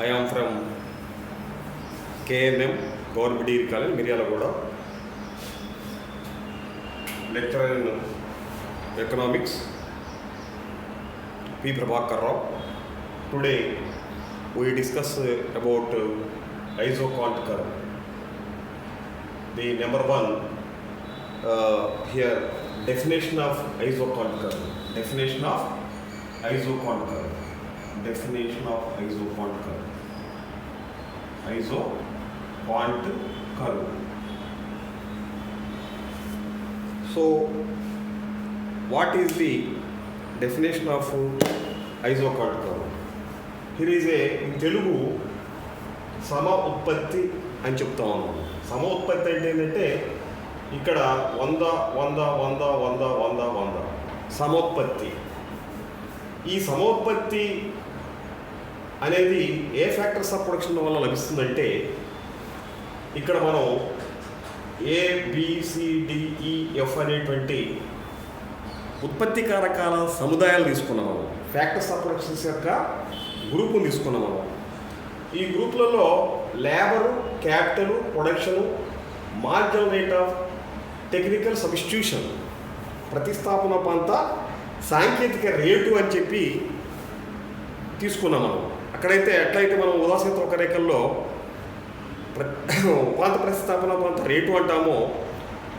I am from KNM Government Degree College, Miryalagoda, lecturer in economics, P. Prabhakar Rao. Today we discuss about ISOCONT curve. The number one here, definition of ISOCONT curve. Definition of ISOCONT curve. Definition of ISOCONT curve. ISOCONT curve. So, what is the definition of ISOCONT curve? Here is in Telugu, sama utpatti అని చెప్తా ఉన్నాం. సమ ఉత్పత్తి అంటే ఏంటంటే ఇక్కడ 100 100 100 100 100 100 సమోత్పత్తి. ఈ సమోత్పత్తి అనేది ఏ ఫ్యాక్టర్స్ ఆఫ్ ప్రొడక్షన్ వల్ల లభిస్తుందంటే ఇక్కడ మనం ABCDEF అనేటువంటి ఉత్పత్తి కారకాల సముదాయాలు తీసుకున్నాం. మనం ఫ్యాక్టర్స్ ఆఫ్ ప్రొడక్షన్స్ యొక్క గ్రూపును తీసుకున్నాం. మనం ఈ గ్రూపులలో labour, capital, production, marginal rate of technical substitution, ప్రతిస్థాపన పంత సాంకేతిక రేటు అని చెప్పి తీసుకున్నాం. మనం అక్కడైతే ఎట్లయితే మనం ఉదాసీనత ఒక రేఖల్లో ఉపాంత ప్రతిస్థాపన పంత రేటు అంటామో,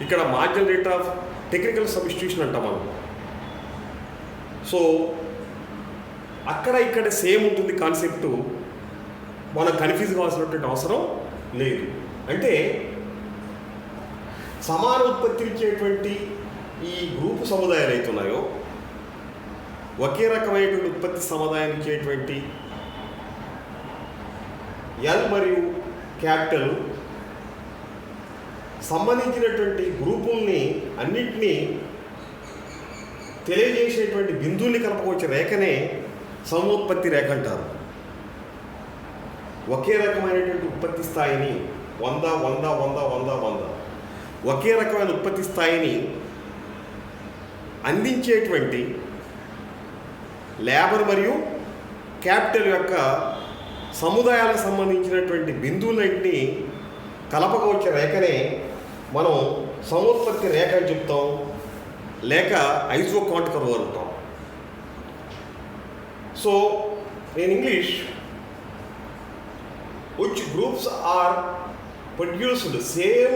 ఇక్కడ marginal rate of technical substitution అంటాం మనం. సో అక్కడ ఇక్కడ సేమ్ ఉంటుంది కాన్సెప్టు, మనం కన్ఫ్యూజ్ కావాల్సినటువంటి అవసరం లేదు. అంటే సమాన ఉత్పత్తి ఇచ్చేటువంటి ఈ గ్రూపు సముదాయాలు అవుతున్నాయో, ఒకే రకమైనటువంటి ఉత్పత్తి సముదాయాన్ని ఇచ్చేటువంటి ఎల్ మరియు క్యాపిటల్ సంబంధించినటువంటి గ్రూపుల్ని అన్నింటినీ తెలియజేసేటువంటి బిందువుల్ని కలపకొచ్చే రేఖనే సమోత్పత్తి రేఖ అంటారు. ఒకే రకమైనటువంటి ఉత్పత్తి స్థాయిని 100 100 100 100 100 ఒకే రకమైన ఉత్పత్తి స్థాయిని అందించేటువంటి లేబర్ మరియు క్యాపిటల్ యొక్క సముదాయాలకు సంబంధించినటువంటి బిందువులన్నింటినీ కలపగా వచ్చే రేఖనే మనం సమోత్పత్తి రేఖ అని చెప్తాం, లేక ఐసోకాంట్ కర్వ్ అంటాం. So in English, which groups are produced the same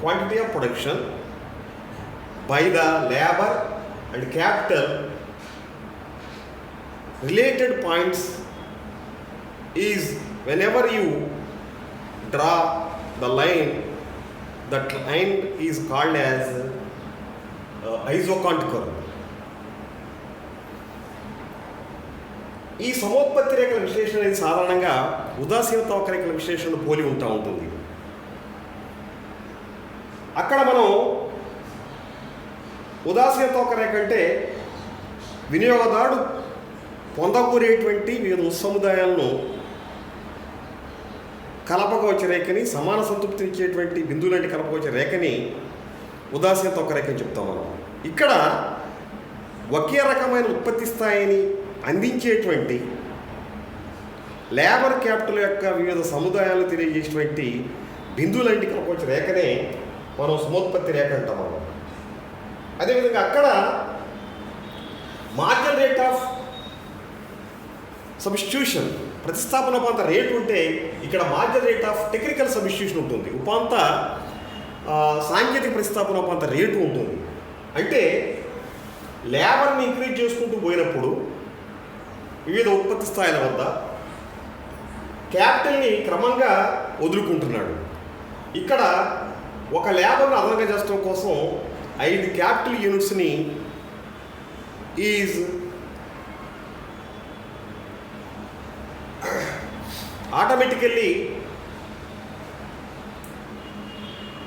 quantity of production by the labor and capital, related points is whenever you draw the line, that line is called as ISOCONT curve. ఈ సమోత్పత్తి రేఖల విశ్లేషణ అనేది సాధారణంగా ఉదాసీనత వక్రరేఖల విశ్లేషణ పోలి ఉంటుంది. అక్కడ మనం ఉదాసీనత వక్రరేఖ అంటే వినియోగదారుడు పొందకూరేటువంటి వివిధ సముదాయాలను కలపగా వచ్చే రేఖని, సమాన సంతృప్తినిచ్చేటువంటి బిందువులంటి కలపగా వచ్చే రేఖని ఉదాసీనత వక్రరేఖ అని చెప్తాం మనం. ఇక్కడ ఒకే రకమైన ఉత్పత్తి స్థాయిని అందించేటువంటి లేబర్ క్యాపిటల్ యొక్క వివిధ సముదాయాలు తెలియజేసేటువంటి బిందువులంటి కలపకొచ్చే రేఖనే మనం సమోత్పత్తి రేఖ అంటాం మనం. అదేవిధంగా అక్కడ మార్జినల్ రేట్ ఆఫ్ సబ్స్టిట్యూషన్, ప్రతిస్థాపన ఉపాంత రేటు ఉంటే ఇక్కడ marginal rate of technical substitution ఉంటుంది, ఉపాంత సాంకేతిక ప్రతిస్థాపన ఉపాంత రేటు ఉంటుంది. అంటే లేబర్ని ఇంక్రీజ్ చేసుకుంటూ పోయినప్పుడు వివిధ ఉత్పత్తి స్థాయిల వద్ద క్యాపిటల్ని క్రమంగా వదులుకుంటున్నాడు. ఇక్కడ ఒక లేబర్ను అదనంగా చేసడం కోసం 5 క్యాపిటల్ యూనిట్స్ని ఈజ్ ఆటోమేటికల్లీ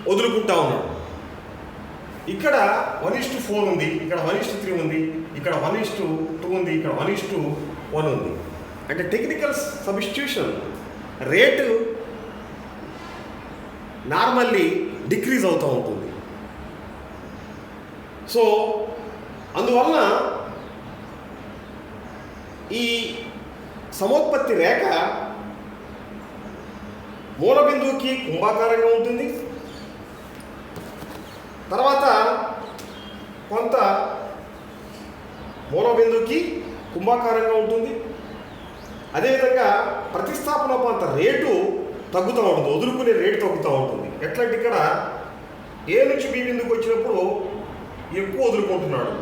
వదులుకుంటా ఉన్నాడు. ఇక్కడ 1:4 ఉంది, ఇక్కడ 1:3 ఉంది, ఇక్కడ 1:2 ఉంది, ఇక్కడ 1:1 ఉంది. అంటే technical substitution rate normally decrease అవుతూ ఉంటుంది. సో అందువలన ఈ సమోత్పత్తి రేఖ మూల బిందువుకి కుంభాకారంగా ఉంటుంది. తర్వాత కొంత మూల బిందువుకి కుంభాకారంగా ఉంటుంది. అదేవిధంగా ప్రతిస్థాపనోపాంత రేటు తగ్గుతూ ఉంటుంది, వదులుకునే రేటు తగ్గుతూ ఉంటుంది. ఎట్లాంటి ఇక్కడ ఏ నుంచి బి బిందుకు వచ్చినప్పుడు ఎక్కువ వదులుకుంటున్నాడు,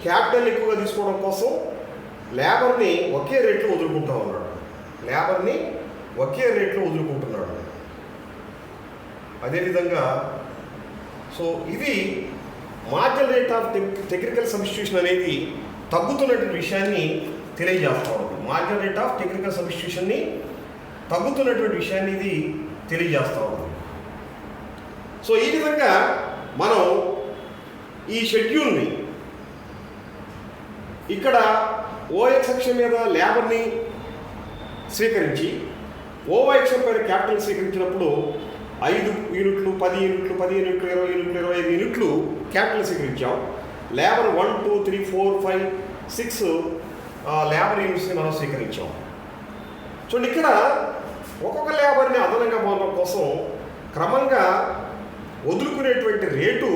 క్యాపిటల్ ఎక్కువగా తీసుకోవడం కోసం లేబర్ని ఒకే రేట్లో వదులుకుంటూ ఉన్నాడు, లేబర్ని ఒకే రేట్లో వదులుకుంటున్నాడు. అదేవిధంగా సో ఇది marginal rate of technical substitution అనేది తగ్గుతున్నటువంటి విషయాన్ని తెలియజేస్తూ ఉంది. మార్జినల్ రేట్ ఆఫ్ టెక్నికల్ సబ్స్టిట్యూషన్ని తగ్గుతున్నటువంటి విషయాన్ని ఇది తెలియజేస్తూ ఉంది. సో ఈ విధంగా మనం ఈ షెడ్యూల్ని ఇక్కడ ఓఎక్స్ అక్షం మీద లేబర్ని స్వీకరించి ఓవై అక్షం పైన క్యాపిటల్ స్వీకరించినప్పుడు 5 యూనిట్లు, 10 యూనిట్లు, 15 యూనిట్లు, 20 యూనిట్లు, 25 యూనిట్లు క్యాపిటల్ స్వీకరించాం. లేబర్ 1, 2, 3, 4, 5, 6 లేబర్ యూనిట్స్ని మనం స్వీకరించాం. చూడండి, ఇక్కడ ఒక్కొక్క లేబర్ని అదనంగా పొందడం కోసం క్రమంగా వదులుకునేటువంటి రేటు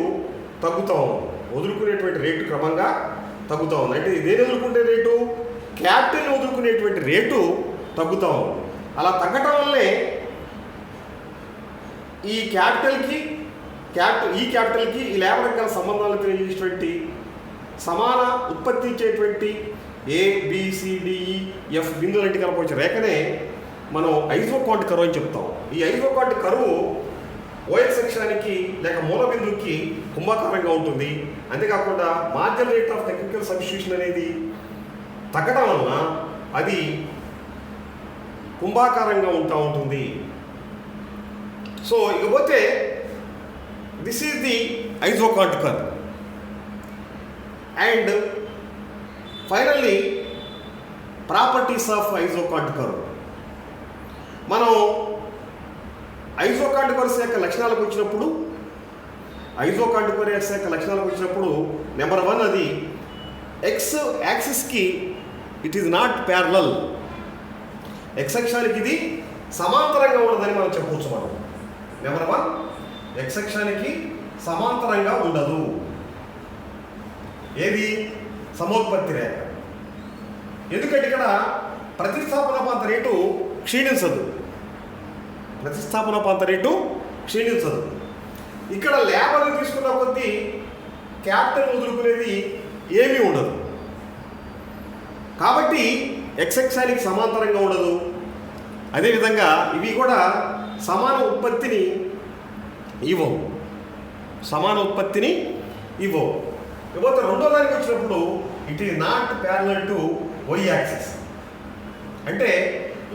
తగ్గుతూ ఉంది. వదులుకునేటువంటి రేటు క్రమంగా తగ్గుతూ ఉంది. అంటే ఇదేం వదులుకునే రేటు, క్యాపిటల్ని వదులుకునేటువంటి రేటు తగ్గుతూ ఉంది. అలా తగ్గటం వల్లే ఈ క్యాపిటల్కి ఈ లేబర్ గల సంబంధాలు తెలియజేసేటువంటి సమాన ఉత్పత్తి ఇచ్చేటువంటి ABCDEF బిందువులంటి కలపొచ్చే రేఖనే మనం ఐసోకాంట్ కర్వ్ అని చెప్తాం. ఈ ఐసోకాంట్ కర్వ్ ఓఎక్స్ అక్షానికి లేక మూల బిందువుకి కుంభాకారంగా ఉంటుంది. అంతేకాకుండా marginal rate of technical substitution అనేది తగ్గడం వలన అది కుంభాకారంగా ఉంటుంది. సో ఇకపోతే this is the isoquant curve. And finally properties of isoquant curve. మనం ఐసోకాంట్ కర్వ్స్ యొక్క లక్షణాలకు వచ్చినప్పుడు నెంబర్ 1 అది ఎక్స్ యాక్సిస్కి it is not parallel. X అక్షానికి ఇది సమాంతరంగా ఉండదని మనం చెప్పవచ్చు. మనం నెంబర్ 1 ఎక్స్ అక్షానికి సమాంతరంగా ఉండదు. ఏది? సమోత్పత్తి రేఖ. ఎందుకంటే ఇక్కడ ప్రతిస్థాపనోపాంత రేటు క్షీణించదు. ఇక్కడ లేబర్ని తీసుకున్న కొద్దీ క్యాపిటల్ వదులుకునేది ఏమీ ఉండదు. కాబట్టి ఎక్స్ అక్షానికి సమాంతరంగా ఉండదు. అదేవిధంగా ఇవి కూడా సమాన ఉత్పత్తిని ఇవ్వవు. ఇకపోతే రెండో దానికి వచ్చినప్పుడు it is not parallel to Y axis. అంటే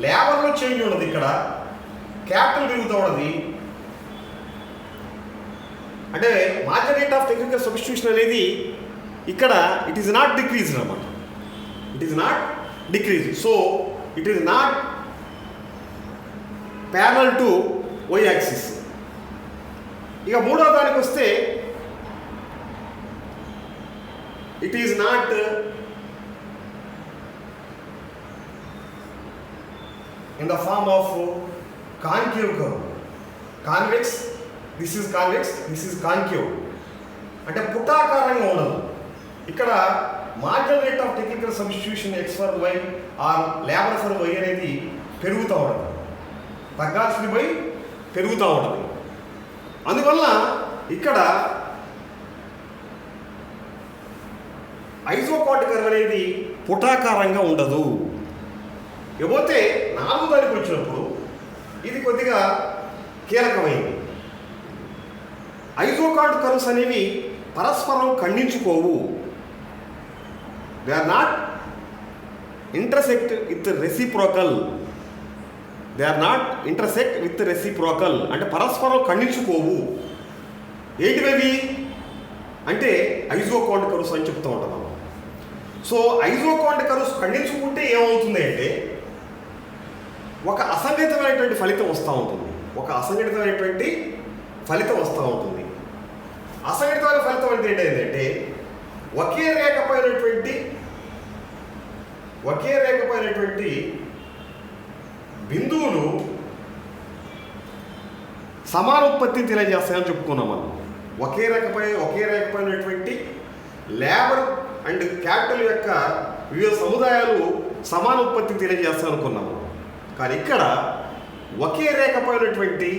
లేబర్లో చేంజ్ ఉండదు, ఇక్కడ క్యాపిటల్ పెరుగుతూ ఉన్నది. అంటే marginal rate of technical substitution అనేది ఇక్కడ ఇట్ ఈస్ నాట్ డిక్రీజ్డ్ అన్నమాట. So it is not parallel to Y axis. ఇక మూడో దానికి వస్తే it is not in the form of concave curve. This is concave. అంటే పుటాకారంగా ఉండదు. ఇక్కడ marginal rate of technical substitution X for Y or labour for Y అనేది పెరుగుతూ ఉండదు, తగ్గాల్సింది వై పెరుగుతూ ఉండదు. అందువల్ల ఇక్కడ ఐసోకాంట్ కర్వ్ అనేది పుటాకారంగా ఉండదు. ఇకపోతే నాలుగో దానికి వచ్చినప్పుడు ఇది కొద్దిగా కీలకమైంది. ఐసోకాంట్ కర్వ్స్ అనేవి పరస్పరం ఖండించుకోవు. They are not intersect with reciprocal. అంటే పరస్పరం ఖండించుకోవు. ఏంటివి అంటే ఐసోకాంట్ కర్వ్స్ అని చెప్తూ ఉంటాం. సో ఐసోకాంట్ కర్వ్స్ ఖండించుకుంటే ఏమవుతుంది అంటే ఒక అసంగతమైనటువంటి ఫలితం వస్తూ ఉంటుంది. అసంగతమైన ఫలితం అంటే ఏంటంటే ఒకే రేఖపైనటువంటి బిందువులు సమానోత్పత్తిని తెలియజేస్తాయని చెప్పుకున్నాం మనం. ఒకే రేఖపైనటువంటి లేబర్ అండ్ క్యాపిటల్ యొక్క వివిధ సముదాయాలు సమానోత్పత్తిని తెలియజేస్తాయి అనుకున్నాము. కానీ ఇక్కడ ఒకే రేఖపైనటువంటి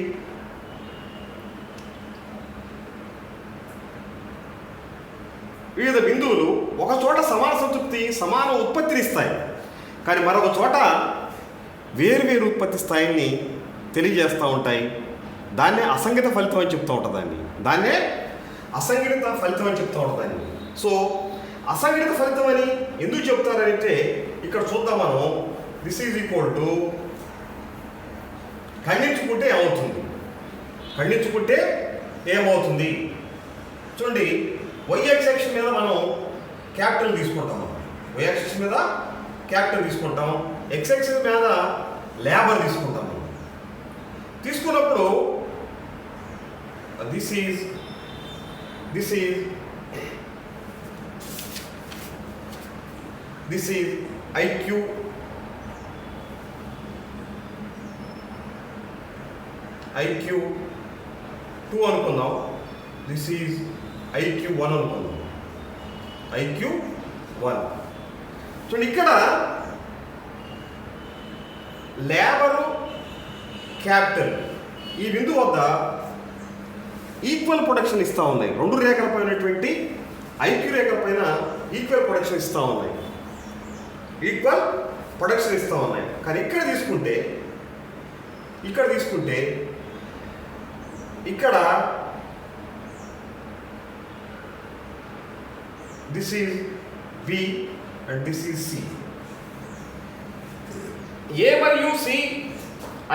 వివిధ బిందువులు ఒక చోట సమాన సంతృప్తి సమాన ఉత్పత్తిని ఇస్తాయి, కానీ మరొక చోట వేరువేరు ఉత్పత్తి స్థాయిని తెలియజేస్తూ ఉంటాయి. దాన్నే అసంగత ఫలితం అని చెప్తూ ఉంటుంది. దాన్నే అసంగత ఫలితం అని చెప్తూ ఉంటుంది. సో అసంగత ఫలితం అని ఎందుకు చెప్తారంటే ఇక్కడ చూద్దాం మనం. దిస్ ఈజ్ ఈక్వల్ టు ఖండించుకుంటే ఏమవుతుంది చూడండి. y యాక్సిస్ మీద మనం క్యాపిటల్ తీసుకుంటాం. y యాక్సిస్ మీద క్యాపిటల్ తీసుకుంటాం. x యాక్సిస్ మీద లేబర్ తీసుకుంటాం. తీసుకున్నప్పుడు దిస్ ఈజ్ IQ IQ2 అనుకుందాం. దిస్ ఈజ్ IQ1 అనుకుందాం. IQ1 చూడండి. ఇక్కడ లేబరు క్యాపిటల్ ఈ బిందువు వద్ద ఈక్వల్ ప్రొడక్షన్ ఇస్తూ ఉన్నాయి. రెండు రేఖల పైనటువంటి IQ రేఖల పైన ఈక్వల్ ప్రొడక్షన్ ఇస్తూ ఉన్నాయి. కానీ ఇక్కడ తీసుకుంటే ఇక్కడ this is B and this is C. A మరియు C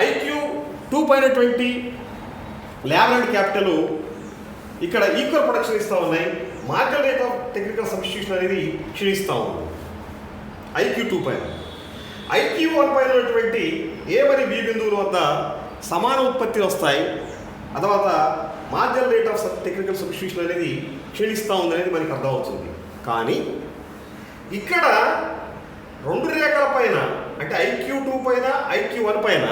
IQ2 పైనటువంటి లేబర్ అండ్ క్యాపిటల్ ఇక్కడ ఈక్వల్ ప్రొడక్షన్ ఇస్తూ ఉన్నాయి. Marginal rate of technical substitution అనేది క్షీణిస్తూ ఉంది IQ2 పైన. IQ1 పైన ఉన్నటువంటి A మరియు B బిందువుల వద్ద సమాన ఉత్పత్తి వస్తాయి. ఆ తర్వాత marginal rate of technical substitution అనేది క్షీణిస్తూ ఉంది అనేది మనకి అర్థమవుతుంది. కానీ ఇక్కడ రెండు రేఖల పైన అంటే IQ2 పైన IQ1 పైన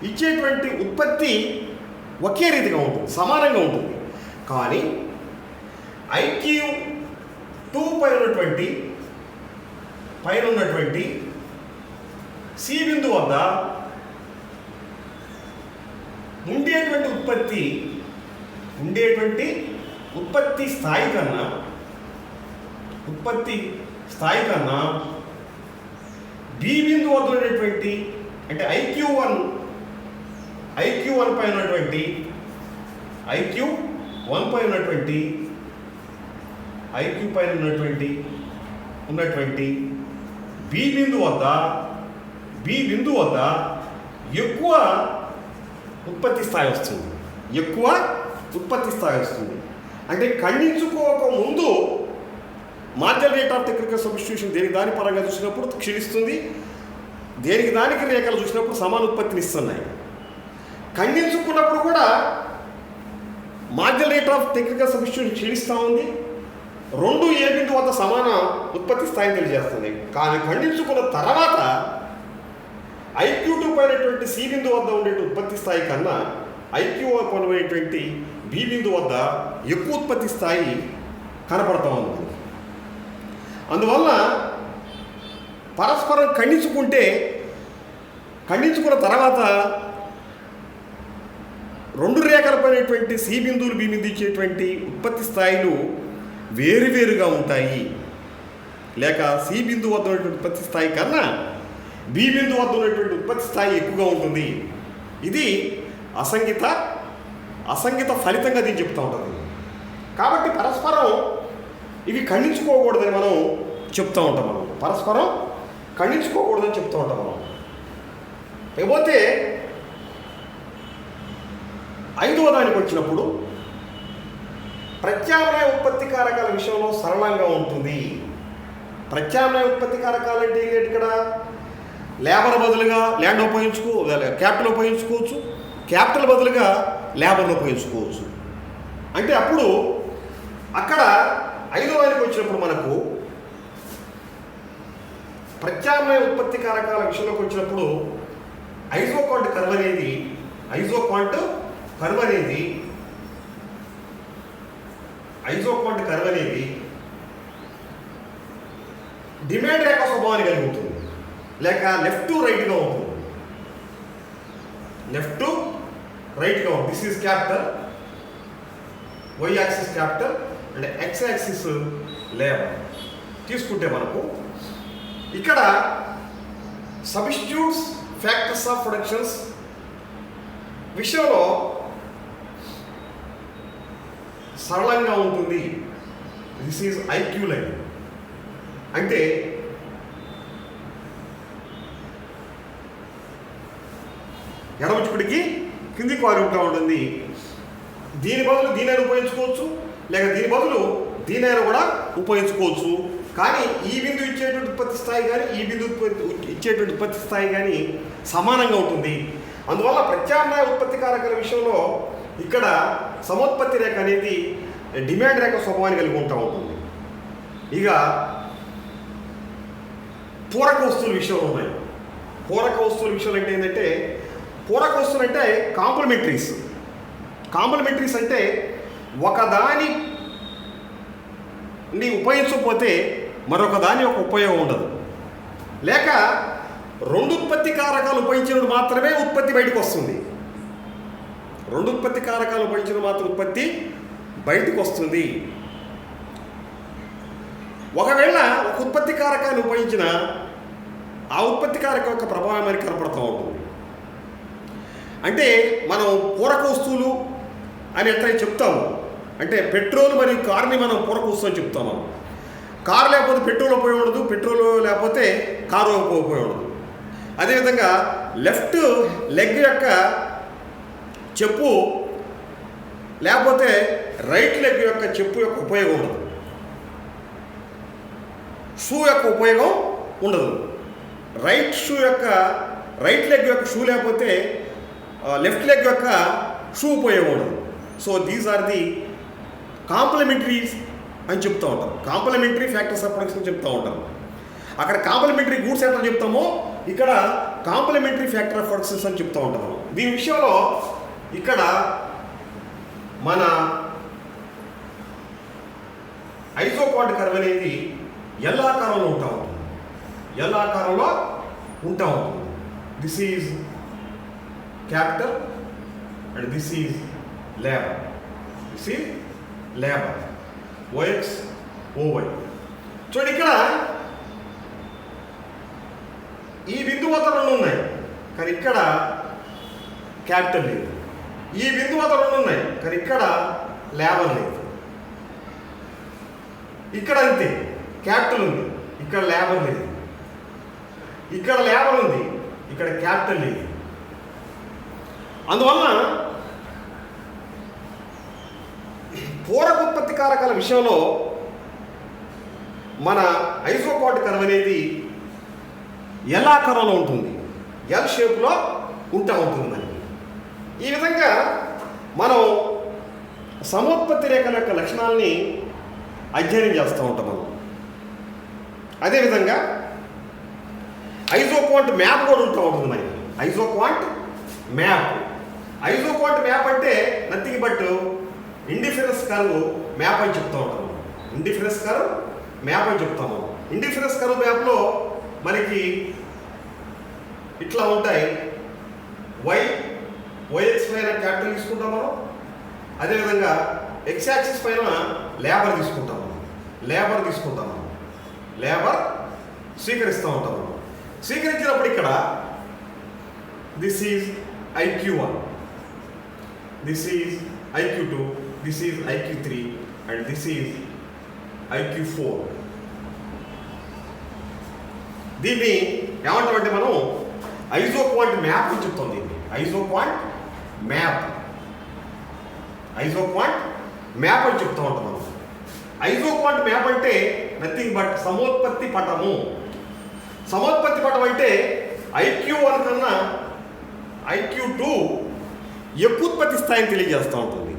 ఇచ్చేటువంటి ఉత్పత్తి ఒకే రీతిగా ఉంటుంది, సమానంగా ఉంటుంది. కానీ IQ2 పైన ఉన్నటువంటి C బిందువు వద్ద ఉండేటువంటి ఉత్పత్తి స్థాయి కన్నా B బిందువు వద్ద ఉన్నటువంటి అంటే IQ1 పైన ఉన్నటువంటి B బిందువు వద్ద ఎక్కువ ఉత్పత్తి స్థాయి వస్తుంది. అంటే ఖండించుకోక ముందు marginal rate of technical substitution దేనికి దాని పరంగా చూసినప్పుడు క్షీణిస్తుంది, దేనికి దానికి రేఖలు చూసినప్పుడు సమాన ఉత్పత్తిని ఇస్తున్నాయి. ఖండించుకున్నప్పుడు కూడా marginal rate of technical substitution క్షీణిస్తూ ఉంది. రెండు ఏ బిందువు వద్ద సమాన ఉత్పత్తి స్థాయిని తెలియజేస్తుంది. కానీ ఖండించుకున్న తర్వాత IQ2 పైనటువంటి C బిందువు వద్ద ఉండే ఉత్పత్తి స్థాయి కన్నా IQ1 పైనటువంటి B బిందువు వద్ద ఎక్కువ ఉత్పత్తి స్థాయి కనపడతా ఉంది. అందువల్ల పరస్పరం ఖండించుకున్న తర్వాత రెండు రేఖలపైనటువంటి C బిందువులు B బిందువు ఇచ్చేటువంటి ఉత్పత్తి స్థాయిలు వేరువేరుగా ఉంటాయి. లేక C బిందువు వద్ద ఉన్నటువంటి ఉత్పత్తి స్థాయి కన్నా B బిందువు వద్ద ఉన్నటువంటి ఉత్పత్తి స్థాయి ఎక్కువగా ఉంటుంది. ఇది అసంగత ఫలితంగా దీన్ని చెప్తూ ఉంటుంది. కాబట్టి పరస్పరం ఇవి ఖండించుకోకూడదని మనం చెప్తూ ఉంటాం. పరస్పరం ఖండించుకోకూడదని చెప్తూ ఉంటాం మనం. లేకపోతే ఐదవ దానికి వచ్చినప్పుడు ప్రత్యామ్నాయ ఉత్పత్తి కారకాల విషయంలో సరళంగా ఉంటుంది. ప్రత్యామ్నాయ ఉత్పత్తి కారకాలు అంటే ఇక్కడ లేబర్ బదులుగా ల్యాండ్ క్యాపిటల్ ఉపయోగించుకోవచ్చు, క్యాపిటల్ బదులుగా లేబర్ను ఉపయోగించుకోవచ్చు. అంటే అప్పుడు అక్కడ ఐదవ దానికి వచ్చినప్పుడు మనకు ప్రత్యామ్నాయ ఉత్పత్తి కారకాల విషయంలోకి వచ్చినప్పుడు కర్వ్ అనేది డిమాండ్ రేఖ స్వభావాన్ని కలిగి ఉంటుంది, లేక లెఫ్ట్ టు రైట్గా ఉంటుంది. This is capital, Y axis capital and X axis labour తీసుకుంటే మనకు ఇక్కడ సబ్స్టిట్యూట్స్ ఫ్యాక్టర్స్ ఆఫ్ ప్రొడక్షన్స్ విషయంలో సరళంగా ఉంటుంది. This is IQ line. అంటే ఎడమచుకుడికి కిందికి వారుకుంటూ ఉంటుంది. దీని బదులు దీనైనా ఉపయోగించుకోవచ్చు, లేక దీని బదులు దీనైనా కూడా ఉపయోగించుకోవచ్చు. కానీ ఈ బిందు ఇచ్చేటువంటి ఉత్పత్తి స్థాయి కానీ ఈ బిందు ఇచ్చేటువంటి ఉత్పత్తి స్థాయి కానీ సమానంగా ఉంటుంది. అందువల్ల ప్రత్యామ్నాయ ఉత్పత్తి కారకాల విషయంలో ఇక్కడ సమోత్పత్తి రేఖ అనేది డిమాండ్ రేఖ స్వభావాన్ని కలిగి ఉంటా ఉంటుంది. ఇక పూరక వస్తువుల విషయంలో ఉన్నాయి. పూరక వస్తువుల విషయంలో అంటే ఏంటంటే, పూరక వస్తువులు అంటే కాంప్లిమెంటరీస్ అంటే ఒకదాని ఉపయోగించకపోతే మరొక దాని యొక్క ఉపయోగం ఉండదు, లేక రెండు ఉత్పత్తి కారకాలు ఉపయోగించినప్పుడు మాత్రమే ఉత్పత్తి బయటకు వస్తుంది. ఒకవేళ ఒక ఉత్పత్తి కారకాన్ని ఉపయోగించిన ఆ ఉత్పత్తి కారకం యొక్క ప్రభావం మనకి కనపడుతూ ఉంటుంది. అంటే మనం పూరక వస్తువులు అని ఎట్లా చెప్తాము అంటే, పెట్రోల్ మరియు కార్ని మనం పూరక వస్తువు అని చెప్తాము. కారు లేకపోతే పెట్రోల్ ఉపయోగం ఉండదు, పెట్రోల్ లేకపోతే కారు ఉపయోగం ఉండదు. అదేవిధంగా లెఫ్ట్ లెగ్ యొక్క చెప్పు లేకపోతే రైట్ లెగ్ యొక్క చెప్పు యొక్క ఉపయోగం ఉండదు, షూ యొక్క ఉపయోగం ఉండదు. రైట్ లెగ్ యొక్క షూ లేకపోతే లెఫ్ట్ లెగ్ యొక్క షూ ఉపయోగం ఉండదు. So these are the complementaries అని చెప్తూ ఉంటారు. కాంప్లిమెంటరీ ఫ్యాక్టర్స్ ఆఫ్ ప్రొడక్షన్ చెప్తూ ఉంటారు. అక్కడ కాంప్లిమెంటరీ గూడ్స్ ఎట్లా చెప్తామో ఇక్కడ కాంప్లిమెంటరీ ఫ్యాక్టర్ ఆఫ్ ప్రొడక్షన్స్ అని చెప్తూ ఉంటాము. దీని విషయంలో ఇక్కడ మన ఐసోపాడ్ కర్వ్ అనేది ఎల్ ఆకారంలో ఉంటా ఉంటుంది. This is capital and this is labour. OX OY. చూడండి, ఇక్కడ ఈ బిందువు వద్ద రెండు ఉన్నాయి కానీ ఇక్కడ క్యాపిటల్ లేదు. ఈ బిందువు వద్ద రెండు ఉన్నాయి కానీ ఇక్కడ లేబర్ లేదు. ఇక్కడ అంతే, క్యాపిటల్ ఉంది, ఇక్కడ లేబర్ లేదు. ఇక్కడ లేబర్ ఉంది, ఇక్కడ క్యాపిటల్ లేదు. అందువలన పూరక ఉత్పత్తి కారకాల విషయంలో మన ఐసోపాడ్ కర్వ్ అనేది ఎల్ ఆకారంలో ఉంటుంది, ఎల్ షేప్లో ఉంటుంది మనకి. ఈ విధంగా మనం సమోత్పత్తి రేఖల యొక్క లక్షణాలని అధ్యయనం చేస్తూ ఉంటాం మనం. అదేవిధంగా ఐసోక్వాంట్ మ్యాప్ కూడా ఉంటుంది మనకి. ఐసోక్వాంట్ మ్యాప్ అంటే nothing but indifference curve map అని చెప్తూ ఉంటాం. ఇండిఫరెన్స్ కర్వ్ మ్యాప్లో మనకి ఇట్లా ఉంటాయి. వైఎక్స్ పైన క్యాపిటల్ తీసుకుంటాం మనం. అదేవిధంగా ఎక్స్ యాక్సిస్ పైన లేబర్ తీసుకుంటాం. లేబర్ స్వీకరిస్తూ ఉంటాం మనం. స్వీకరించినప్పుడు ఇక్కడ this is IQ1, this is IQ2, this is IQ3 and this is IQ4. దీన్ని ఏమంటామంటే మనం ఐసోక్వాంట్ మ్యాప్ అని చెప్తాం. దీన్ని ఐసోక్వాంట్ మ్యాప్ అని చెప్తూ ఉంటాం మనం. ఐసోక్వాంట్ మ్యాప్ అంటే నథింగ్ బట్ సమోత్పత్తి పటము అంటే IQ1 కన్నా IQ2 ఎక్కువ ఉత్పత్తి స్థాయిని తెలియజేస్తూ ఉంటుంది,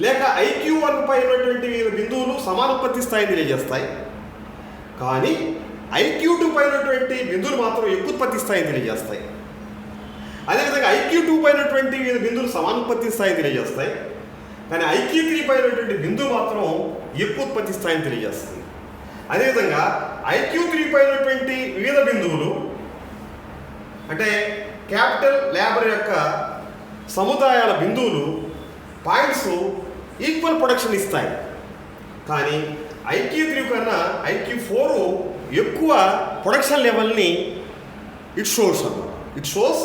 లేక IQ1 పై ఉన్నటువంటి బిందువులు సమానుత్పత్తి స్థాయిని తెలియజేస్తాయి. కానీ IQ2 పై ఉన్నటువంటి బిందువులు మాత్రం ఎక్కువ ఉత్పత్తి స్థాయిని తెలియజేస్తాయి. అదేవిధంగా IQ2 పైనటువంటి వివిధ బిందువులు సమానుత్పత్తి స్థాయిని తెలియజేస్తాయి. కానీ IQ3 పైనటువంటి బిందువు మాత్రం ఎక్కువ ఉత్పత్తి స్థాయిని తెలియజేస్తుంది. అదేవిధంగా IQ3 పైనటువంటి వివిధ బిందువులు అంటే క్యాపిటల్ లేబర్ యొక్క సముదాయాల బిందువులు పాయింట్స్ ఈక్వల్ ప్రొడక్షన్ ఇస్తాయి. కానీ IQ3 కన్నా IQ4 ఎక్కువ ప్రొడక్షన్ లెవెల్ని ఇట్ షోస్ అన్నమాట. ఇట్ షోస్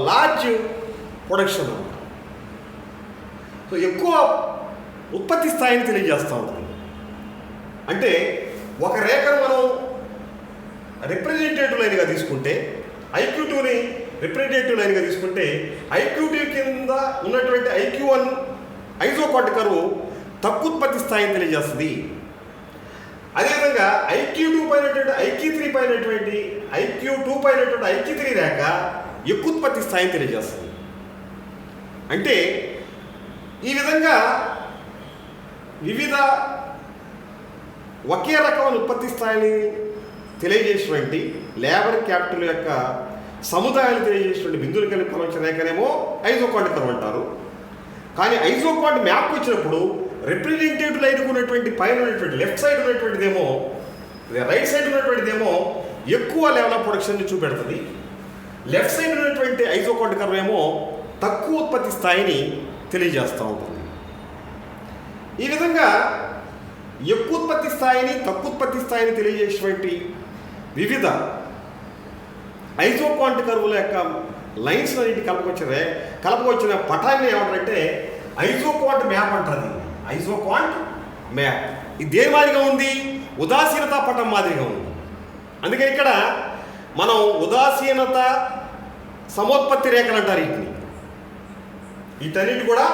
లార్జ్ ప్రొడక్షన్ అన్నమాట. సో ఎక్కువ ఉత్పత్తి స్థాయిని తెలియజేస్తూ ఉంటుంది. అంటే ఒక రేఖను మనం రిప్రజెంటేటివ్ లైన్గా తీసుకుంటే IQ2ని రిప్రజెంటేటివ్ లైన్గా తీసుకుంటే IQ2 కింద ఉన్నటువంటి IQ1 ఐసోకార్టిక్ కర్వ్ తక్కువ ఉత్పత్తి స్థాయిని తెలియజేస్తుంది. అదేవిధంగా IQ2 పైనటువంటి IQ3 పైనటువంటి IQ2 పైనటువంటి IQ3 రేఖ ఎక్కువ ఉత్పత్తి స్థాయిని తెలియజేస్తుంది. అంటే ఈ విధంగా వివిధ ఒకే రకమైన ఉత్పత్తి స్థాయిని తెలియజేసినటువంటి లేబర్ క్యాపిటల్ యొక్క సముదాయాలు తెలియజేసినటువంటి బిందువులు కలిపి పరవచ్చిన రేఖనేమో ఐసోకార్టిక్ కర్వ్ అంటారు. కానీ ఐసోకార్డ్ మ్యాప్ వచ్చినప్పుడు రిప్రజెంటేటివ్ లైన్ ఉన్నటువంటి పైన ఉన్నటువంటి లెఫ్ట్ సైడ్ ఉన్నటువంటిదేమో రైట్ సైడ్ ఉన్నటువంటిదేమో ఎక్కువ లెవెల్ ఆఫ్ ప్రొడక్షన్ని చూపెడుతుంది. లెఫ్ట్ సైడ్ ఉన్నటువంటి ఐసోకార్టిక్ కర్వ్ ఏమో తక్కువ ఉత్పత్తి స్థాయిని తెలియజేస్తూ ఉంటుంది. ఈ విధంగా ఎక్కువ ఉత్పత్తి స్థాయిని తక్కువ ఉత్పత్తి స్థాయిని తెలియజేసేటువంటి వివిధ ఐసోకార్టిక్ కర్వుల యొక్క లైన్స్ అన్నింటి కలపకొచ్చిన పటాన్ని ఏమంటారంటే ఐసోకార్డ్ మ్యాప్ అంటుంది. ఐసోకార్డ్ మ్యాప్ ఇది దేని మాదిరిగా ఉంది? ఉదాసీనత పటం మాదిరిగా ఉంది. అందుకని ఇక్కడ మనం ఉదాసీనత సమోత్పత్తి రేఖలు అంటారు. వీటన్నిటి కూడా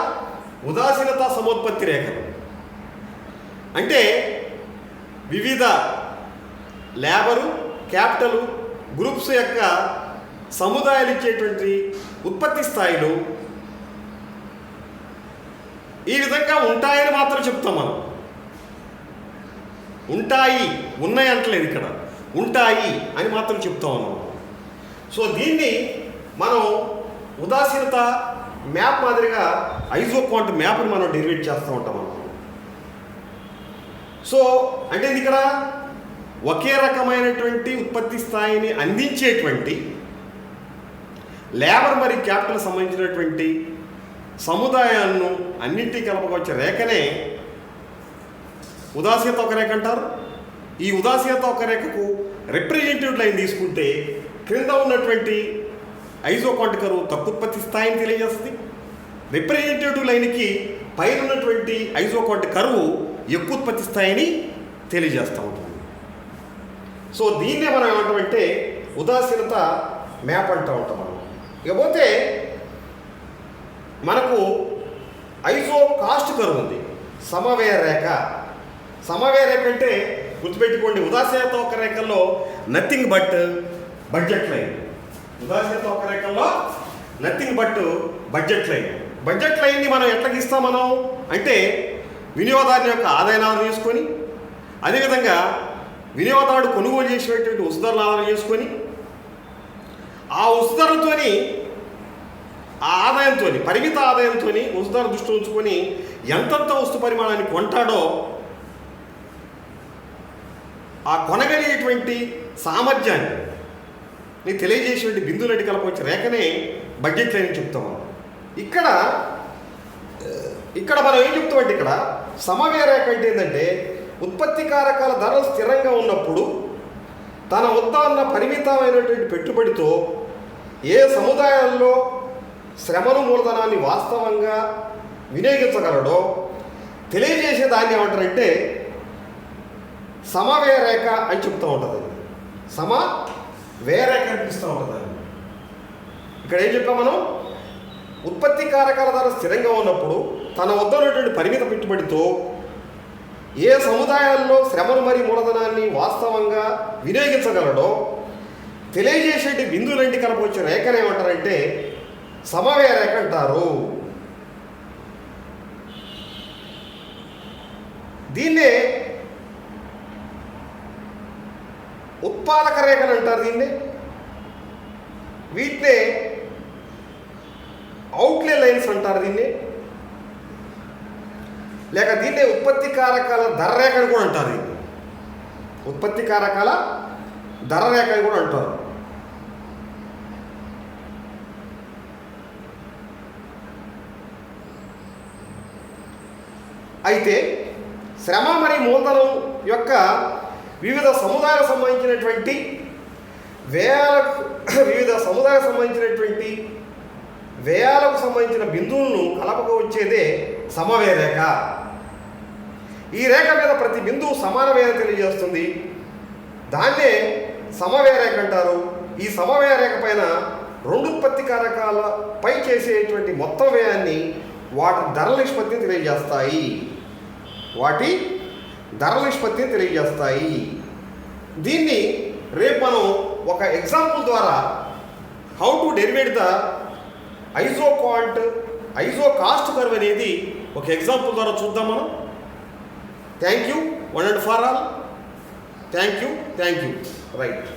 ఉదాసీనత సమోత్పత్తి రేఖలు. అంటే వివిధ లేబరు క్యాపిటల్ గ్రూప్స్ యొక్క సముదాయాలు ఇచ్చేటువంటి ఉత్పత్తి స్థాయిలు ఈ విధంగా ఉంటాయని మాత్రం చెప్తాం మనం. ఉంటాయి, ఉన్నాయి అంటలేదు, ఇక్కడ ఉంటాయి అని మాత్రం చెప్తాం మనం. సో దీన్ని మనం ఉదాసీనత మ్యాప్ మాదిరిగా ఐసోకార్డ్ మ్యాప్ని మనం డెరివేట్ చేస్తూ ఉంటాం మనం. సో అంటే ఇక్కడ ఒకే రకమైనటువంటి ఉత్పత్తి స్థాయిని అందించేటువంటి లేబర్ మరియు క్యాపిటల్ సంబంధించినటువంటి సముదాయాలను అన్నింటినీ కలపకొచ్చే రేఖనే ఉదాసీనత ఒక రేఖ అంటారు. ఈ ఉదాసీనత ఒక రేఖకు రిప్రజెంటేటివ్ లైన్ తీసుకుంటే క్రింద ఉన్నటువంటి ఐసోకార్టిక్ కర్వ్ తక్కువ ఉత్పత్తి స్థాయిని తెలియజేస్తుంది. రిప్రజెంటేటివ్ లైన్కి పైన ఉన్నటువంటి ఐసోకార్టిక్ కర్వ్ ఎక్కువ ఉత్పత్తి స్థాయిని తెలియజేస్తూ ఉంటుంది. సో దీన్నే మనం ఏమంటామంటే ఉదాసీనత మ్యాప్ అంటూ ఉంటాం మనం. ఇకపోతే మనకు ఐసోకాస్ట్ కర్వ్ ఉంది, సమవ్యయ రేఖ. సమవ్యయ రేఖ అంటే గుర్తుపెట్టుకోండి, ఉదాసీనత ఒక రేఖల్లో నథింగ్ బట్ బడ్జెట్ లైన్. ఉదాసీనత ఒక రేఖల్లో nothing but budget line. Budget లైన్ని మనం ఎట్లా గీస్తాం మనం అంటే వినియోగదారుని యొక్క ఆదాయాన్ని తీసుకొని, అదేవిధంగా వినియోగదారుడు కొనుగోలు చేసినటువంటి వస్తుధరలను ఆధారం చేసుకొని, ఆ వస్తుధరలతో ఆ ఆదాయంతో పరిమిత ఆదాయంతో వస్తుధర దృష్టి ఉంచుకొని ఎంతంత వస్తు పరిమాణాన్ని కొంటాడో ఆ కొనగలిగేటువంటి సామర్థ్యాన్ని తెలియజేసేటువంటి బిందువులటి కలపొచ్చే రేఖనే బడ్జెట్ లైన్ చెప్తాం. ఇక్కడ మనం ఏం చెప్తామంటే ఇక్కడ సమవ్యయ రేఖ అంటే ఏంటంటే ఉత్పత్తి కారకాల ధరలు స్థిరంగా ఉన్నప్పుడు తన వద్ద ఉన్న పరిమితమైనటువంటి పెట్టుబడితో ఏ సముదాయాల్లో శ్రమను మూలధనాన్ని వాస్తవంగా వినియోగించగలడో తెలియజేసే దాన్ని ఏమంటారంటే సమవ్యయ రేఖ అని చెప్తూ ఉంటుంది. సమవ్యయ రేఖ అనిపిస్తూ ఉంటుంది. ఇక్కడ ఏం చెప్పాం మనం? ఉత్పత్తి కారకాల ధర స్థిరంగా ఉన్నప్పుడు తన వద్ద ఉన్నటువంటి పరిమిత పెట్టుబడితో ఏ సముదాయాల్లో శ్రమను మరియు మూలధనాన్ని వాస్తవంగా వినియోగించగలడో తెలియజేసేటి బిందువులంటి కలపొచ్చే రేఖను ఏమంటారంటే సమవ్యయ రేఖ అంటారు. దీన్నే ఉత్పాదక రేఖలు అంటారు. దీన్నే వీటినే అవుట్లే లైన్స్ అంటారు దీన్ని, లేక దీన్నే ఉత్పత్తి కారకాల ధర రేఖ అని కూడా అంటారు. దీన్ని ఉత్పత్తి కారకాల ధర రేఖ అని కూడా అంటారు. అయితే శ్రమ మరియు మూలధనం యొక్క వివిధ సముదాయాలకు సంబంధించినటువంటి వ్యయాలకు సంబంధించిన బిందువులను కలపక వచ్చేదే సమవ్యయ రేఖ. ఈ రేఖ మీద ప్రతి బిందువు సమాన వ్యయాన్ని తెలియజేస్తుంది. దాన్నే సమవ్యయ రేఖ అంటారు. ఈ సమవ్యయ రేఖ పైన రెండు ఉత్పత్తి కారకాలపై చేసేటువంటి మొత్తం వ్యయాన్ని వాటి ధరల నిష్పత్తిని తెలియజేస్తాయి. దీన్ని రేపు మనం ఒక ఎగ్జాంపుల్ ద్వారా how to derivate the isocost curve అనేది ఒక ఎగ్జాంపుల్ ద్వారా చూద్దాం మనం. Thank you one and for all. Thank you right.